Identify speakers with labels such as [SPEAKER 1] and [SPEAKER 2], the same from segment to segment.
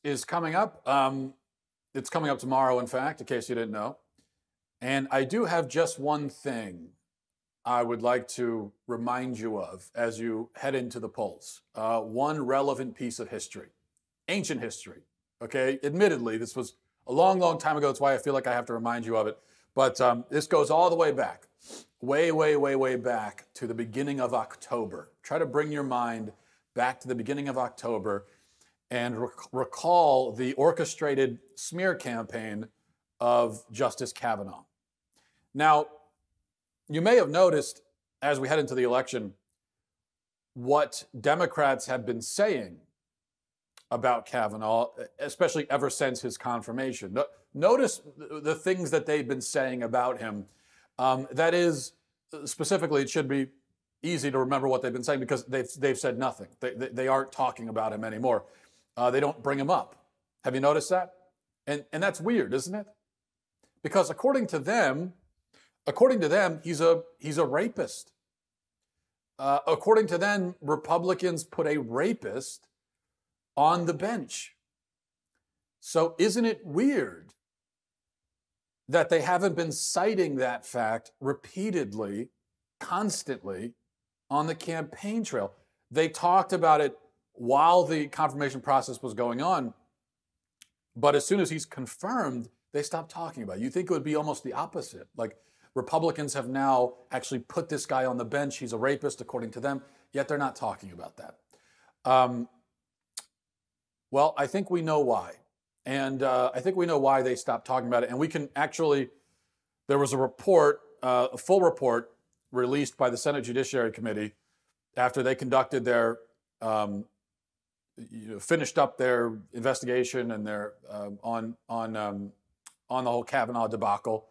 [SPEAKER 1] is coming up. It's coming up tomorrow, in fact, in case you didn't know. And I do have just one thing I would like to remind you of as you head into the polls. One relevant piece of history, ancient history. Okay, admittedly, this was a long, long time ago. That's why I feel like I have to remind you of it. But this goes all the way back, way, way, way, way back to the beginning of October. Try to bring your mind back to the beginning of October and recall the orchestrated smear campaign of Justice Kavanaugh. Now, you may have noticed as we head into the election what Democrats have been saying about Kavanaugh, especially ever since his confirmation. Notice the things that they've been saying about him. That is, specifically, it should be easy to remember what they've been saying because they've said nothing. They aren't talking about him anymore. They don't bring him up. Have you noticed that? And that's weird, isn't it? Because according to them, he's a rapist. According to them, Republicans put a rapist on the bench. So isn't it weird that they haven't been citing that fact repeatedly, constantly on the campaign trail? They talked about it while the confirmation process was going on, but as soon as he's confirmed, they stopped talking about it. You think it would be almost the opposite. Like Republicans have now actually put this guy on the bench. He's a rapist, according to them, yet they're not talking about that. Well, I think we know why. And I think we know why they stopped talking about it. And we can actually, there was a report, a full report released by the Senate Judiciary Committee after they conducted their, finished up their investigation and their, on the whole Kavanaugh debacle.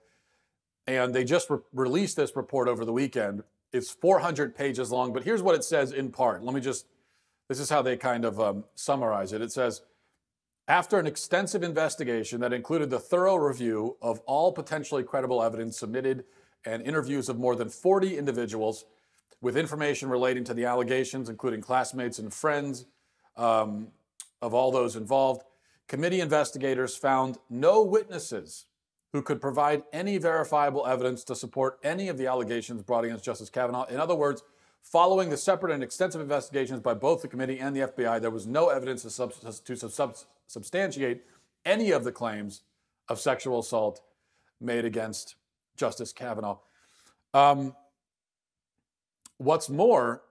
[SPEAKER 1] And they just released this report over the weekend. It's 400 pages long, but here's what it says in part. This is how they kind of summarize it. It says, after an extensive investigation that included the thorough review of all potentially credible evidence submitted and interviews of more than 40 individuals with information relating to the allegations, including classmates and friends of all those involved, committee investigators found no witnesses who could provide any verifiable evidence to support any of the allegations brought against Justice Kavanaugh. In other words, following the separate and extensive investigations by both the committee and the FBI, there was no evidence to substantiate any of the claims of sexual assault made against Justice Kavanaugh. What's more,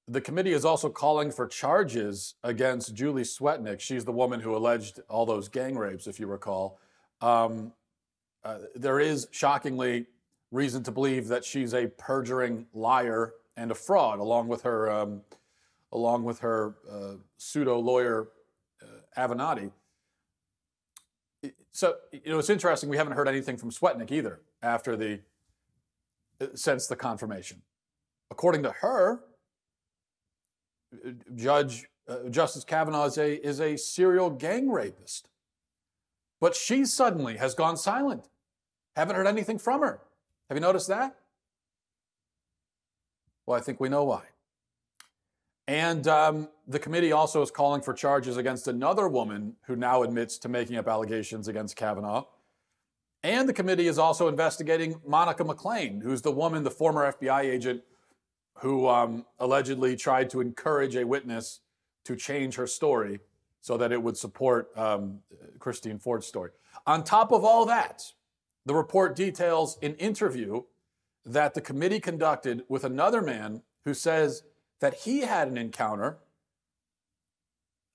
[SPEAKER 1] the committee is also calling for charges against Julie Swetnick. She's the woman who alleged all those gang rapes, if you recall. There is, shockingly, reason to believe that she's a perjuring liar and a fraud, along with her pseudo lawyer Avenatti. So it's interesting. We haven't heard anything from Swetnick either since the confirmation. According to her, Justice Kavanaugh is a serial gang rapist, but she suddenly has gone silent. Haven't heard anything from her. Have you noticed that? Well, I think we know why. And the committee also is calling for charges against another woman who now admits to making up allegations against Kavanaugh. And the committee is also investigating Monica McClain, who's the woman, the former FBI agent, who allegedly tried to encourage a witness to change her story so that it would support Christine Ford's story. On top of all that, the report details an interview that the committee conducted with another man who says that he had an encounter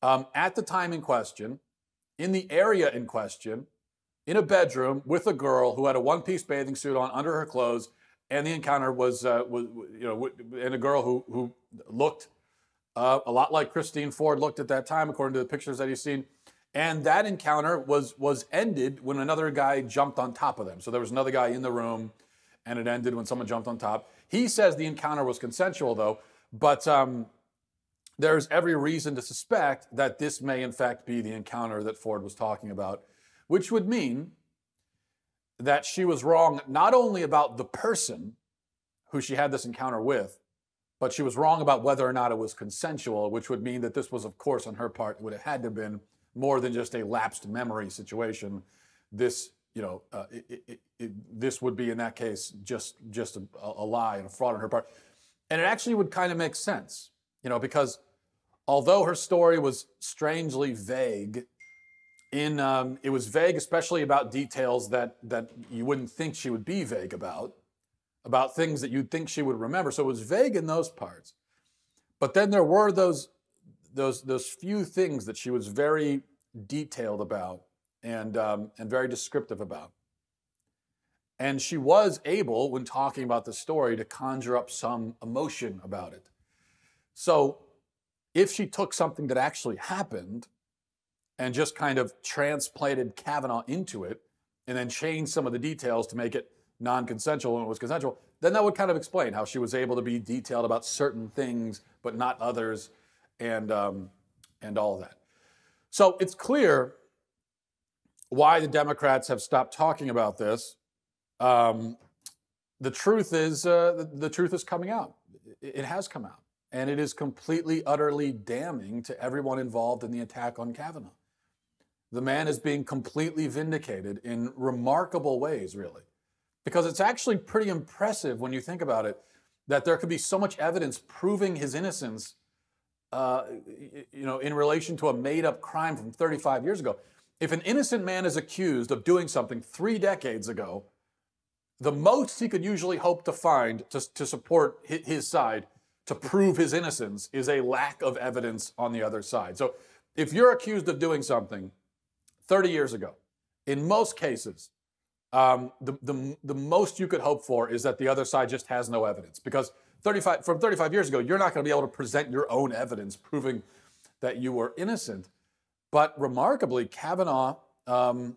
[SPEAKER 1] at the time in question, in the area in question, in a bedroom with a girl who had a one-piece bathing suit on under her clothes, and the encounter was and a girl who looked a lot like Christine Ford looked at that time, according to the pictures that he's seen. And that encounter was ended when another guy jumped on top of them. So there was another guy in the room, and it ended when someone jumped on top. He says the encounter was consensual, though, but there's every reason to suspect that this may, in fact, be the encounter that Ford was talking about, which would mean that she was wrong not only about the person who she had this encounter with, but she was wrong about whether or not it was consensual, which would mean that this was, of course, on her part, would have had to have been more than just a lapsed memory situation. This, this would be in that case just a lie and a fraud on her part. And it actually would kind of make sense, because although her story was strangely vague, it was vague especially about details that you wouldn't think she would be vague about things that you'd think she would remember. So it was vague in those parts. But then there were those few things that she was very detailed about and very descriptive about. And she was able, when talking about the story, to conjure up some emotion about it. So if she took something that actually happened and just kind of transplanted Kavanaugh into it and then changed some of the details to make it non-consensual when it was consensual, then that would kind of explain how she was able to be detailed about certain things but not others, and all of that. So it's clear why the Democrats have stopped talking about this. The truth is coming out. It has come out, and it is completely, utterly damning to everyone involved in the attack on Kavanaugh. The man is being completely vindicated in remarkable ways, really, because it's actually pretty impressive when you think about it that there could be so much evidence proving his innocence, in relation to a made-up crime from 35 years ago. If an innocent man is accused of doing something 3 decades ago, the most he could usually hope to find to support his side, to prove his innocence, is a lack of evidence on the other side. So if you're accused of doing something 30 years ago, in most cases, the most you could hope for is that the other side just has no evidence. Because from 35 years ago, you're not going to be able to present your own evidence proving that you were innocent. But remarkably, Kavanaugh has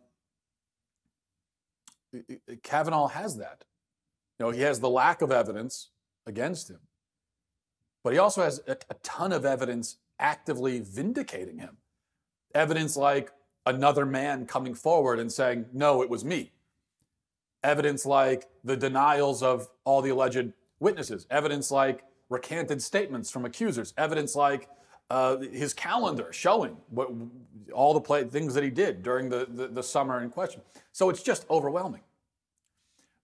[SPEAKER 1] that. He has the lack of evidence against him, but he also has a ton of evidence actively vindicating him. Evidence like another man coming forward and saying, no, it was me. Evidence like the denials of all the alleged witnesses. Evidence like recanted statements from accusers. Evidence like his calendar showing all the things that he did during the summer in question. So it's just overwhelming.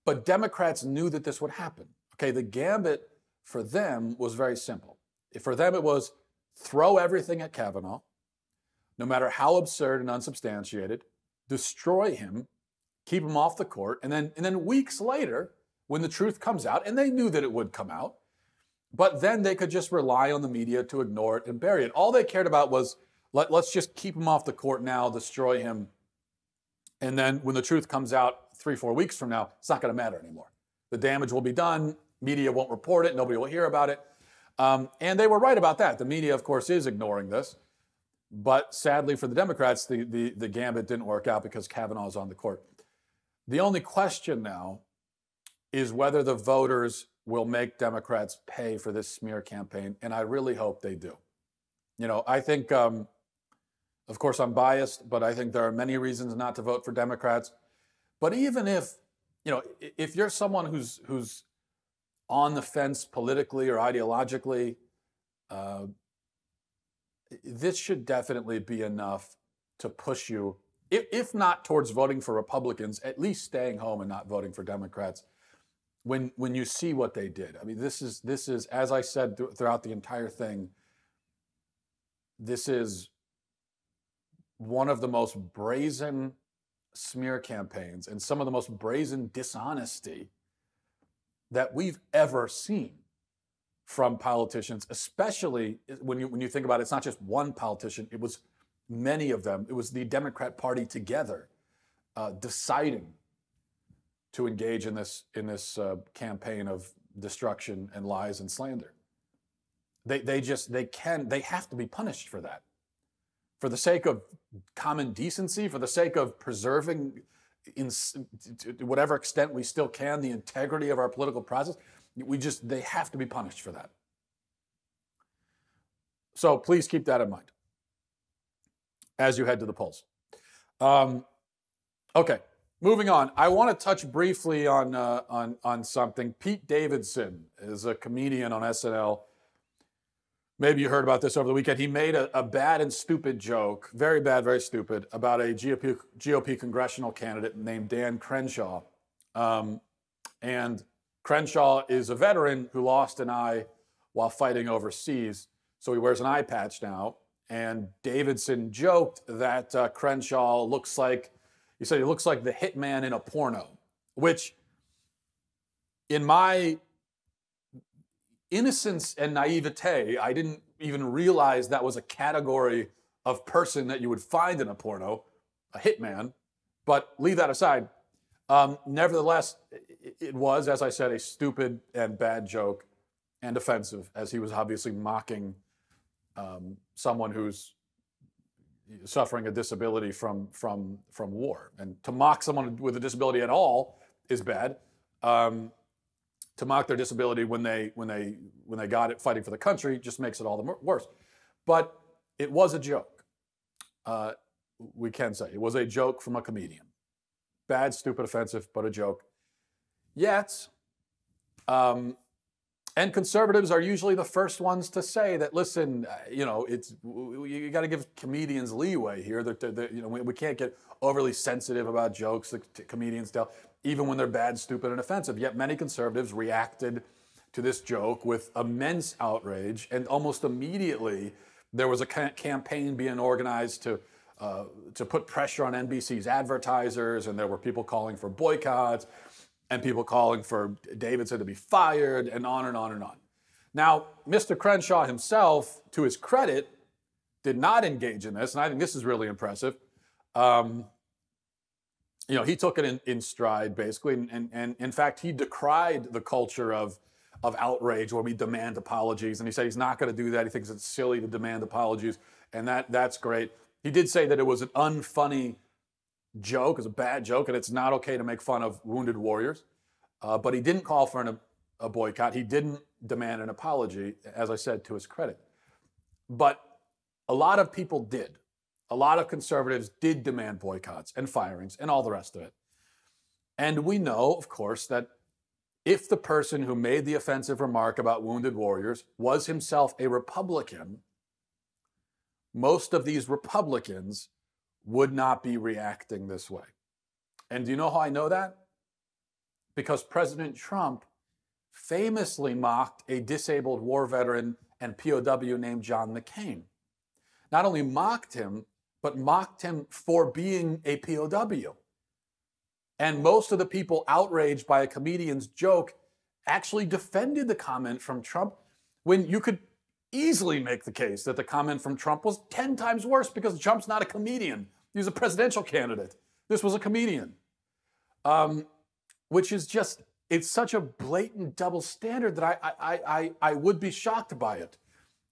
[SPEAKER 1] But Democrats knew that this would happen. Okay, the gambit for them was very simple. For them, it was throw everything at Kavanaugh, no matter how absurd and unsubstantiated, destroy him, keep him off the court, and then weeks later, when the truth comes out, and they knew that it would come out, but then they could just rely on the media to ignore it and bury it. All they cared about was, let's just keep him off the court now, destroy him, and then when the truth comes out 3-4 weeks from now, it's not going to matter anymore. The damage will be done, media won't report it, nobody will hear about it. And they were right about that. The media, of course, is ignoring this. But sadly for the Democrats, the gambit didn't work out because Kavanaugh is on the court. The only question now is whether the voters will make Democrats pay for this smear campaign, and I really hope they do. I think, of course, I'm biased, but I think there are many reasons not to vote for Democrats. But even if you're someone who's on the fence politically or ideologically, this should definitely be enough to push you, if not towards voting for Republicans, at least staying home and not voting for Democrats when you see what they did. I mean, this is, as I said throughout the entire thing, this is one of the most brazen smear campaigns and some of the most brazen dishonesty that we've ever seen from politicians, especially when you think about it. It's not just one politician, it was many of them. It was the Democrat Party together deciding to engage in this campaign of destruction and lies and slander. They have to be punished for that. For the sake of common decency, for the sake of preserving, to whatever extent we still can, the integrity of our political process, they have to be punished for that. So please keep that in mind as you head to the polls. Okay, moving on. I want to touch briefly on something. Pete Davidson is a comedian on SNL Maybe you heard about this over the weekend. He made a bad and stupid joke, very bad, very stupid, about a GOP congressional candidate named Dan Crenshaw. And Crenshaw is a veteran who lost an eye while fighting overseas. So he wears an eye patch now. And Davidson joked that Crenshaw looks like, he said he looks like the hitman in a porno, which in my innocence and naivete, I didn't even realize that was a category of person that you would find in a porno, a hitman. But leave that aside. Nevertheless, it was, as I said, a stupid and bad joke and offensive, as he was obviously mocking someone who's suffering a disability from war. And to mock someone with a disability at all is bad. To mock their disability when they got it fighting for the country just makes it all the worse. But it was a joke. We can say it was a joke from a comedian. Bad, stupid, offensive, but a joke. Yet, and conservatives are usually the first ones to say that, listen, you got to give comedians leeway here. We can't get overly sensitive about jokes that comedians tell, even when they're bad, stupid, and offensive. Yet many conservatives reacted to this joke with immense outrage, and almost immediately there was a campaign being organized to put pressure on NBC's advertisers, and there were people calling for boycotts, and people calling for Davidson to be fired, and on and on and on. Now, Mr. Crenshaw himself, to his credit, did not engage in this, and I think this is really impressive. He took it in stride, basically, and in fact, he decried the culture of outrage where we demand apologies, and he said he's not going to do that. He thinks it's silly to demand apologies, and that's great. He did say that it was an unfunny joke, it was a bad joke, and it's not okay to make fun of wounded warriors. But he didn't call for a boycott. He didn't demand an apology, as I said, to his credit. But a lot of people did. A lot of conservatives did demand boycotts and firings and all the rest of it. And we know, of course, that if the person who made the offensive remark about wounded warriors was himself a Republican, most of these Republicans would not be reacting this way. And do you know how I know that? Because President Trump famously mocked a disabled war veteran and POW named John McCain. Not only mocked him, but mocked him for being a POW. And most of the people outraged by a comedian's joke actually defended the comment from Trump, when you could easily make the case that the comment from Trump was 10 times worse, because Trump's not a comedian. He's a presidential candidate. This was a comedian. Which is just, it's such a blatant double standard that I would be shocked by it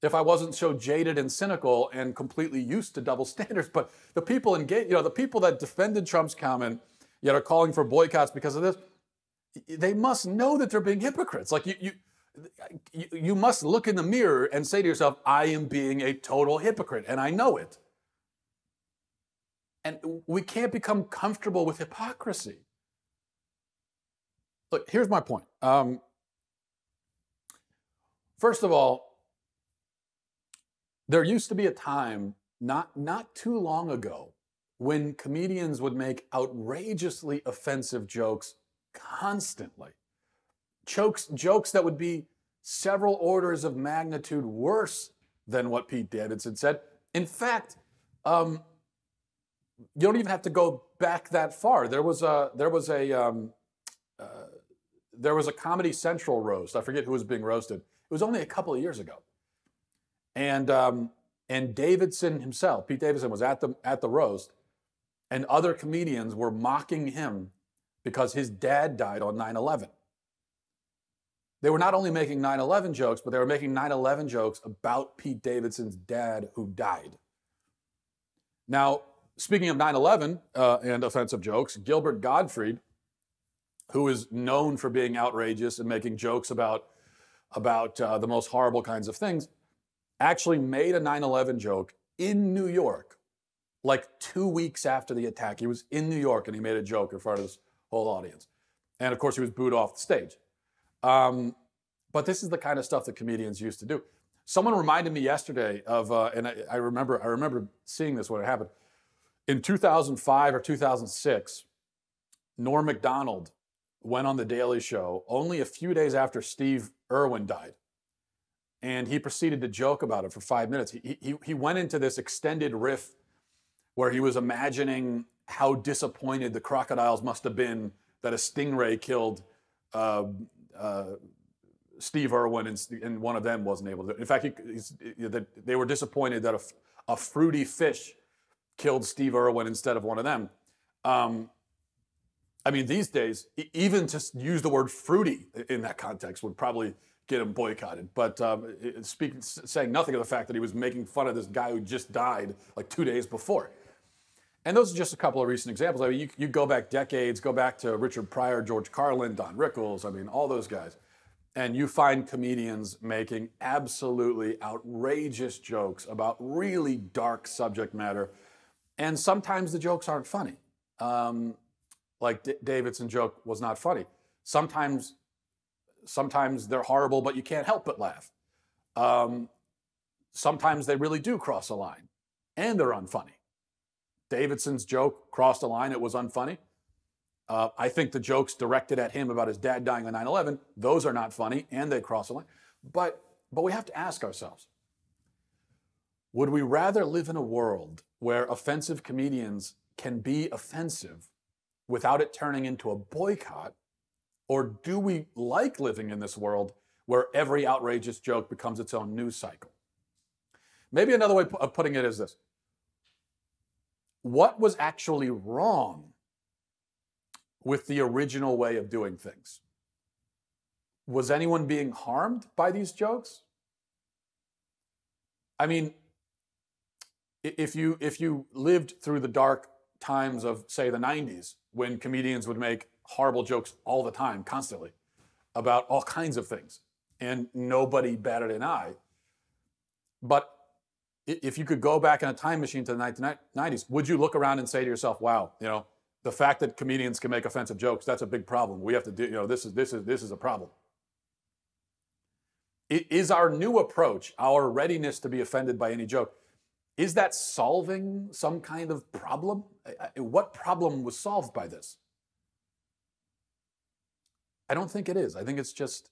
[SPEAKER 1] if I wasn't so jaded and cynical and completely used to double standards. But the people the people that defended Trump's comment, yet are calling for boycotts because of this, they must know that they're being hypocrites. Like you must look in the mirror and say to yourself, I am being a total hypocrite, and I know it. And we can't become comfortable with hypocrisy. Look, here's my point. First of all, there used to be a time, not too long ago, when comedians would make outrageously offensive jokes constantly. Jokes that would be several orders of magnitude worse than what Pete Davidson said. In fact, you don't even have to go back that far. There was a Comedy Central roast. I forget who was being roasted. It was only a couple of years ago. And Davidson himself, Pete Davidson, was at the roast, and other comedians were mocking him because his dad died on 9/11. They were not only making 9/11 jokes, but they were making 9/11 jokes about Pete Davidson's dad who died. Now, speaking of 9/11 and offensive jokes, Gilbert Gottfried, who is known for being outrageous and making jokes about the most horrible kinds of things, actually made a 9/11 joke in New York, like 2 weeks after the attack. He was in New York and he made a joke in front of his whole audience. And of course, he was booed off the stage. But this is the kind of stuff that comedians used to do. Someone reminded me yesterday of, and I remember seeing this when it happened. In 2005 or 2006, Norm Macdonald went on The Daily Show only a few days after Steve Irwin died. And he proceeded to joke about it for 5 minutes. He went into this extended riff where he was imagining how disappointed the crocodiles must have been that a stingray killed Steve Irwin, and one of them wasn't able to. In fact, they were disappointed that a fruity fish killed Steve Irwin instead of one of them. I mean, these days, even to use the word fruity in that context would probably get him boycotted. But saying nothing of the fact that he was making fun of this guy who just died like 2 days before. And those are just a couple of recent examples. I mean, you go back decades, go back to Richard Pryor, George Carlin, Don Rickles, I mean, all those guys. And you find comedians making absolutely outrageous jokes about really dark subject matter. And sometimes the jokes aren't funny. Like Davidson joke was not funny. Sometimes they're horrible, but you can't help but laugh. Sometimes they really do cross a line, and they're unfunny. Davidson's joke crossed a line, it was unfunny. I think the jokes directed at him about his dad dying on 9/11, those are not funny, and they cross a line. But we have to ask ourselves, would we rather live in a world where offensive comedians can be offensive without it turning into a boycott? Or do we like living in this world where every outrageous joke becomes its own news cycle? Maybe another way of putting it is this. What was actually wrong with the original way of doing things? Was anyone being harmed by these jokes? I mean, if you lived through the dark times of, say, the 90s, when comedians would make horrible jokes all the time, constantly, about all kinds of things, and nobody batted an eye. But if you could go back in a time machine to the 1990s, would you look around and say to yourself, wow, you know, the fact that comedians can make offensive jokes, that's a big problem. We have to do, you know, this is a problem. Is our new approach, our readiness to be offended by any joke, is that solving some kind of problem? What problem was solved by this? I don't think it is. I think it's just,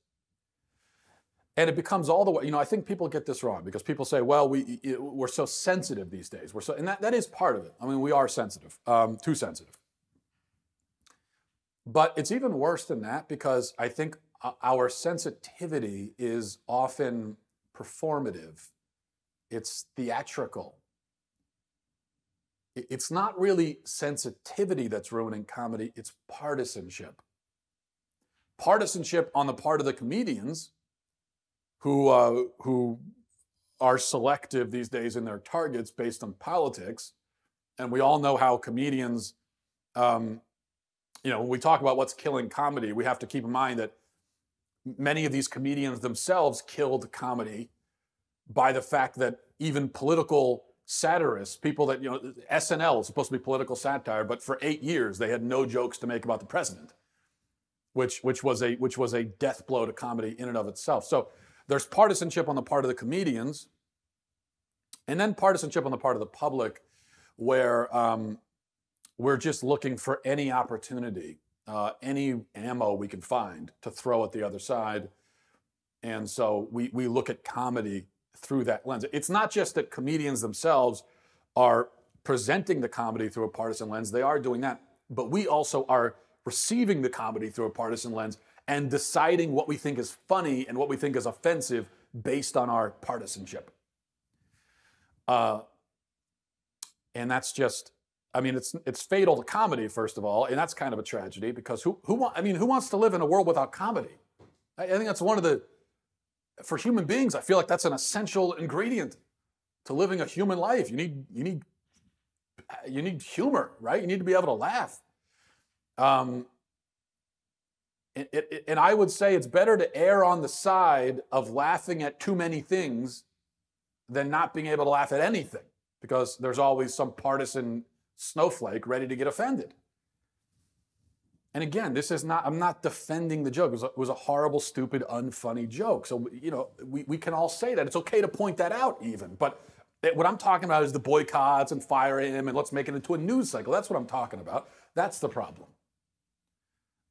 [SPEAKER 1] and it becomes all the way, you know, I think people get this wrong because people say, well, we're so sensitive these days. And that is part of it. I mean, we are sensitive, too sensitive. But it's even worse than that because I think our sensitivity is often performative. It's theatrical. It's not really sensitivity that's ruining comedy, it's partisanship. Partisanship on the part of the comedians who are selective these days in their targets based on politics. And we all know how comedians, you know, when we talk about what's killing comedy, we have to keep in mind that many of these comedians themselves killed comedy by the fact that even political satirists, people that, you know, SNL is supposed to be political satire, but for 8 years they had no jokes to make about the president, which was a death blow to comedy in and of itself. So there's partisanship on the part of the comedians, and then partisanship on the part of the public, where we're just looking for any opportunity, any ammo we can find to throw at the other side. And so we look at comedy through that lens. It's not just that comedians themselves are presenting the comedy through a partisan lens. They are doing that. But we also are receiving the comedy through a partisan lens and deciding what we think is funny and what we think is offensive based on our partisanship. And that's just, I mean, it's fatal to comedy, first of all, and that's kind of a tragedy because who wants to live in a world without comedy? I think that's one of the, for human beings, I feel like that's an essential ingredient to living a human life. You need humor, right? You need to be able to laugh. And I would say it's better to err on the side of laughing at too many things than not being able to laugh at anything, because there's always some partisan snowflake ready to get offended. And again, this is not, I'm not defending the joke. It was a horrible, stupid, unfunny joke. So, you know, we can all say that. It's okay to point that out even. But what I'm talking about is the boycotts and fire him and let's make it into a news cycle. That's what I'm talking about. That's the problem.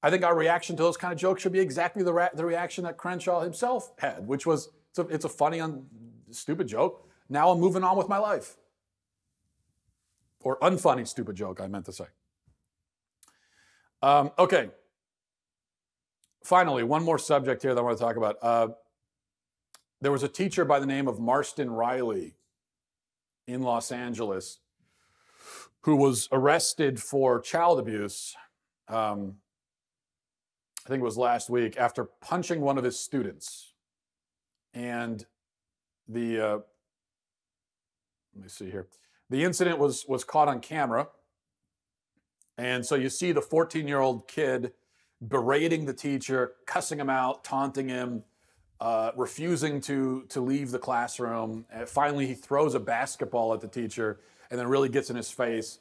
[SPEAKER 1] I think our reaction to those kind of jokes should be exactly the reaction that Crenshaw himself had, which was, it's a funny, stupid joke. Now I'm moving on with my life. Or unfunny, stupid joke, I meant to say. Okay. Finally, one more subject here that I want to talk about. There was a teacher by the name of Marston Riley in Los Angeles who was arrested for child abuse, I think it was last week, after punching one of his students. And let me see here. The incident was caught on camera. And so you see the 14-year-old kid berating the teacher, cussing him out, taunting him, refusing to leave the classroom. And finally, he throws a basketball at the teacher and then really gets in his face.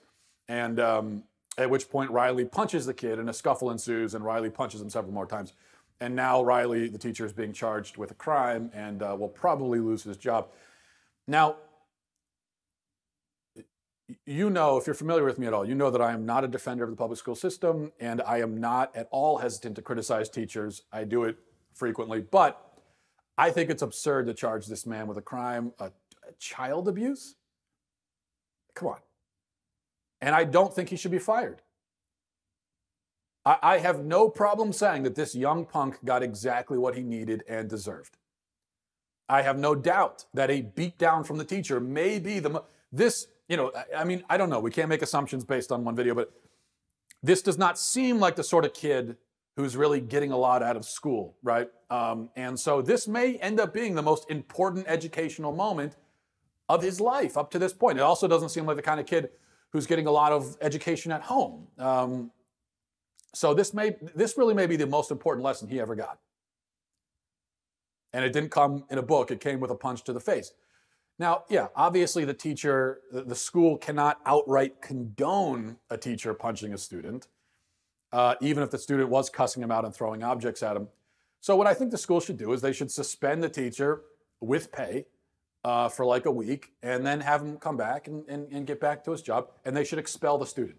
[SPEAKER 1] And at which point, Riley punches the kid and a scuffle ensues, and Riley punches him several more times. And now Riley, the teacher, is being charged with a crime and will probably lose his job. Now, you know, if you're familiar with me at all, you know that I am not a defender of the public school system, and I am not at all hesitant to criticize teachers. I do it frequently, but I think it's absurd to charge this man with a crime, child abuse. Come on. And I don't think he should be fired. I have no problem saying that this young punk got exactly what he needed and deserved. I have no doubt that a beatdown from the teacher may be you know, I mean, I don't know. We can't make assumptions based on one video, but this does not seem like the sort of kid who's really getting a lot out of school, right? And so this may end up being the most important educational moment of his life up to this point. It also doesn't seem like the kind of kid who's getting a lot of education at home. So this really may be the most important lesson he ever got. And it didn't come in a book. It came with a punch to the face. Now, yeah, obviously the school cannot outright condone a teacher punching a student, even if the student was cussing him out and throwing objects at him. So what I think the school should do is they should suspend the teacher with pay for like a week and then have him come back and get back to his job, and they should expel the student.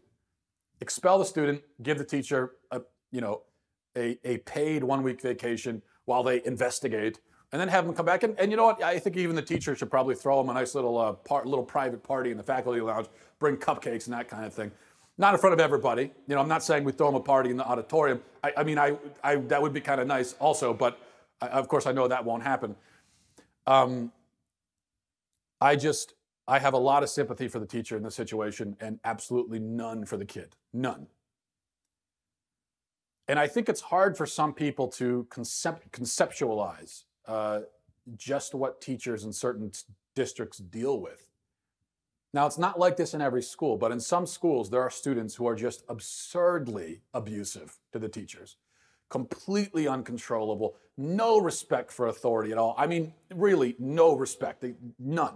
[SPEAKER 1] Expel the student, give the teacher a paid 1 week vacation while they investigate, and then have them come back. And you know what? I think even the teacher should probably throw them a nice little private party in the faculty lounge, bring cupcakes and that kind of thing. Not in front of everybody. You know, I'm not saying we throw them a party in the auditorium. I mean, that would be kind of nice also, but of course I know that won't happen. I have a lot of sympathy for the teacher in this situation and absolutely none for the kid. None. And I think it's hard for some people to conceptualize just what teachers in certain districts deal with. Now, it's not like this in every school, but in some schools, there are students who are just absurdly abusive to the teachers, completely uncontrollable, no respect for authority at all. I mean, really, no respect, none.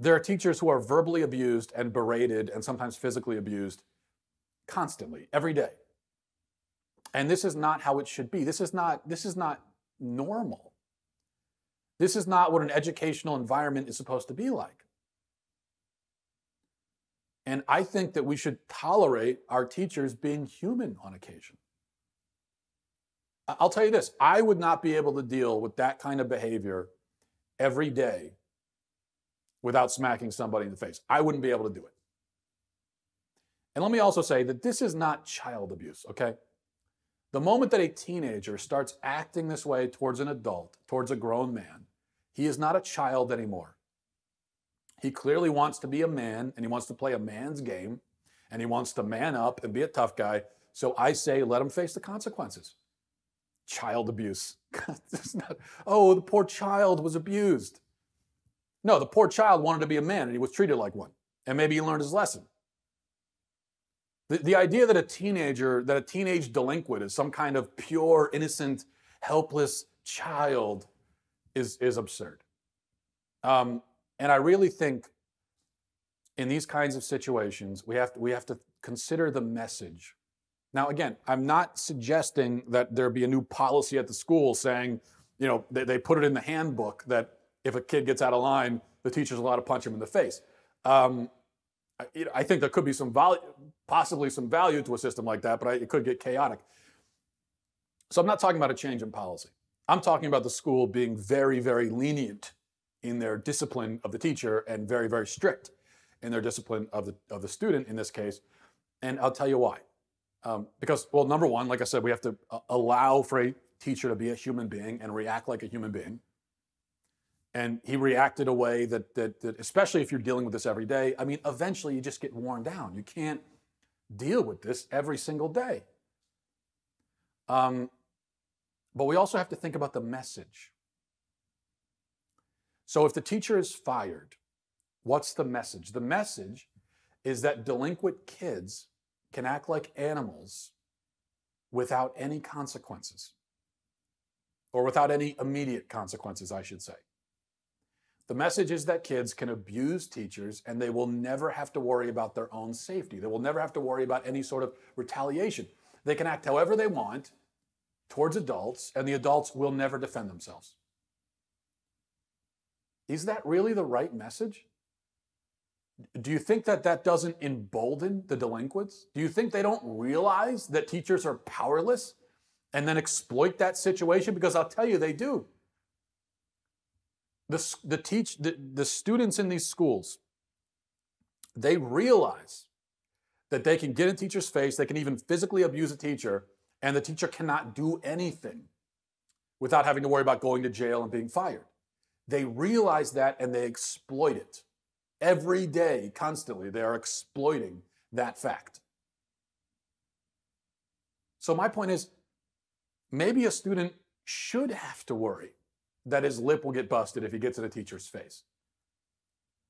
[SPEAKER 1] There are teachers who are verbally abused and berated and sometimes physically abused constantly, every day. And this is not how it should be. This is not normal. This is not what an educational environment is supposed to be like. And I think that we should tolerate our teachers being human on occasion. I'll tell you this, I would not be able to deal with that kind of behavior every day without smacking somebody in the face. I wouldn't be able to do it. And let me also say that this is not child abuse, okay? The moment that a teenager starts acting this way towards an adult, towards a grown man, he is not a child anymore. He clearly wants to be a man, and he wants to play a man's game, and he wants to man up and be a tough guy. So I say, let him face the consequences. Child abuse. Oh, the poor child was abused. No, the poor child wanted to be a man, and he was treated like one. And maybe he learned his lesson. The idea that a teenage delinquent is some kind of pure, innocent, helpless child is absurd. And I really think in these kinds of situations, we have to consider the message Now, again, I'm not suggesting that there be a new policy at the school saying, they put it in the handbook that if a kid gets out of line, the teacher's allowed to punch him in the face. I think there could be possibly some value to a system like that, but it could get chaotic. So I'm not talking about a change in policy. I'm talking about the school being very, very lenient in their discipline of the teacher and very, very strict in their discipline of the student in this case. And I'll tell you why. Because, well, number one, like I said, we have to allow for a teacher to be a human being and react like a human being. And he reacted a way that especially if you're dealing with this every day, I mean, eventually you just get worn down. You can't deal with this every single day. But we also have to think about the message. So if the teacher is fired, what's the message? The message is that delinquent kids can act like animals without any consequences, or without any immediate consequences, I should say. The message is that kids can abuse teachers and they will never have to worry about their own safety. They will never have to worry about any sort of retaliation. They can act however they want towards adults, and the adults will never defend themselves. Is that really the right message? Do you think that doesn't embolden the delinquents? Do you think they don't realize that teachers are powerless and then exploit that situation? Because I'll tell you, they do. The students in these schools, they realize that they can get in a teacher's face, they can even physically abuse a teacher, and the teacher cannot do anything without having to worry about going to jail and being fired. They realize that and they exploit it. Every day, constantly, they are exploiting that fact. So my point is, maybe a student should have to worry that his lip will get busted if he gets in a teacher's face.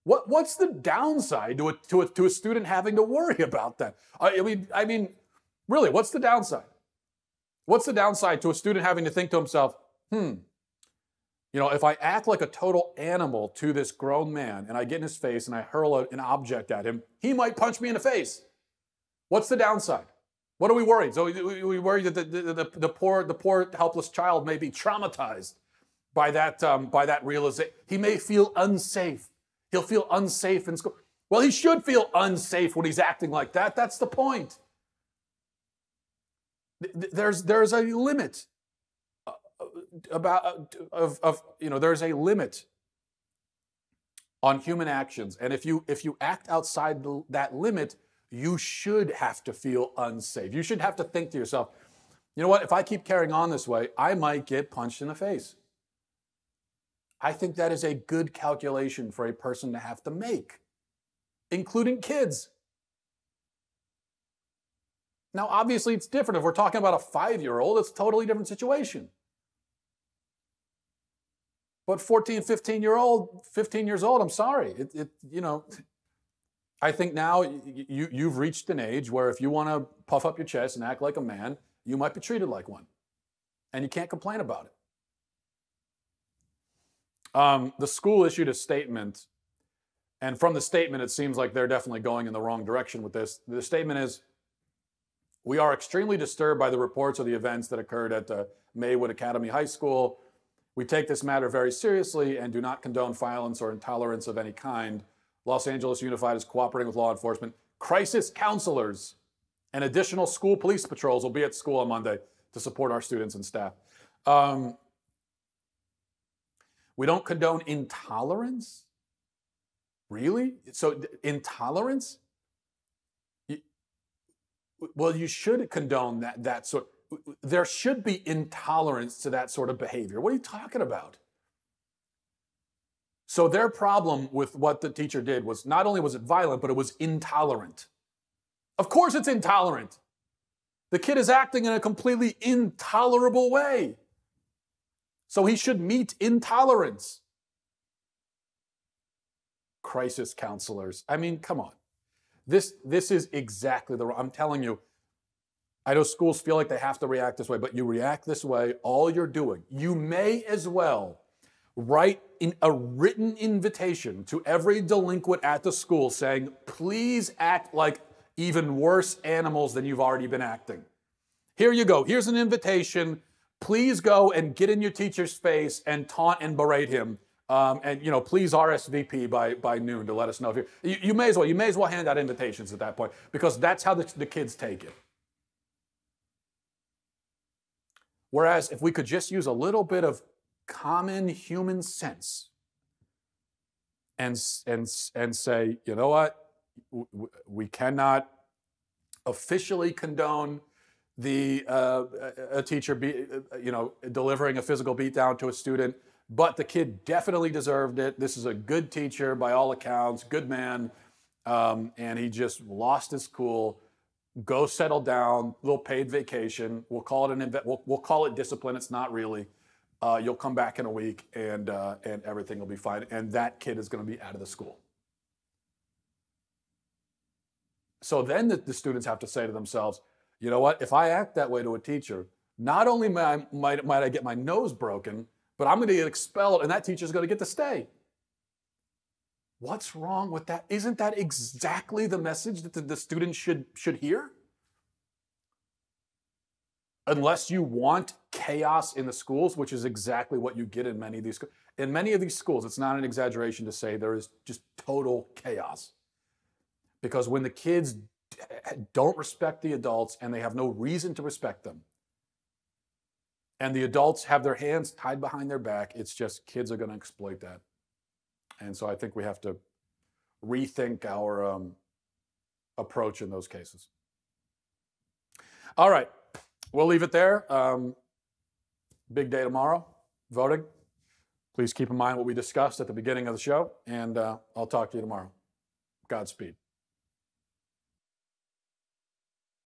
[SPEAKER 1] What's the downside to a student having to worry about that? I mean, really, what's the downside? What's the downside to a student having to think to himself, if I act like a total animal to this grown man and I get in his face and I hurl an object at him, he might punch me in the face. What's the downside? What are we worried? So we worry that the poor helpless child may be traumatized by that realization. He may feel unsafe. He'll feel unsafe in school. Well, he should feel unsafe when he's acting like that. That's the point. There's a limit there's a limit on human actions, and if you act outside that limit, you should have to feel unsafe. You should have to think to yourself, you know what? If I keep carrying on this way, I might get punched in the face. I think that is a good calculation for a person to have to make, including kids. Now, obviously, it's different. If we're talking about a 5-year-old, it's a totally different situation. But 14, 15 years old, I'm sorry. I think now you've reached an age where if you want to puff up your chest and act like a man, you might be treated like one. And you can't complain about it. The school issued a statement, and from the statement, it seems like they're definitely going in the wrong direction with this. The statement is, "We are extremely disturbed by the reports of the events that occurred at Maywood Academy High School. We take this matter very seriously and do not condone violence or intolerance of any kind. Los Angeles Unified is cooperating with law enforcement. Crisis counselors and additional school police patrols will be at school on Monday to support our students and staff." We don't condone intolerance? Really? So intolerance? Well, you should condone that sort. There should be intolerance to that sort of behavior. What are you talking about? So their problem with what the teacher did was not only was it violent, but it was intolerant. Of course it's intolerant. The kid is acting in a completely intolerable way. So he should meet intolerance. Crisis counselors. I mean, come on. This is exactly the wrong. I'm telling you, I know schools feel like they have to react this way, but you react this way, all you're doing, you may as well write in a written invitation to every delinquent at the school saying, please act like even worse animals than you've already been acting. Here you go. Here's an invitation. Please go and get in your teacher's face and taunt and berate him. And please RSVP by noon to let us know if you may as well hand out invitations at that point, because that's how the kids take it. Whereas if we could just use a little bit of common human sense and say, you know what, we cannot officially condone a teacher delivering a physical beatdown to a student, but the kid definitely deserved it. This is a good teacher by all accounts, good man, and he just lost his cool. Go settle down, little paid vacation. We'll call it we'll call it discipline. It's not really. You'll come back in a week, and everything will be fine. And that kid is going to be out of the school. So then the students have to say to themselves, you know what? If I act that way to a teacher, not only might I get my nose broken, but I'm going to get expelled, and that teacher's going to get to stay. What's wrong with that? Isn't that exactly the message that the students should hear? Unless you want chaos in the schools, which is exactly what you get in many of these schools. In many of these schools, it's not an exaggeration to say there is just total chaos. Because when the kids don't respect the adults and they have no reason to respect them, and the adults have their hands tied behind their back, it's just kids are going to exploit that. And so I think we have to rethink our approach in those cases. All right, we'll leave it there. Big day tomorrow, voting. Please keep in mind what we discussed at the beginning of the show, and I'll talk to you tomorrow. Godspeed.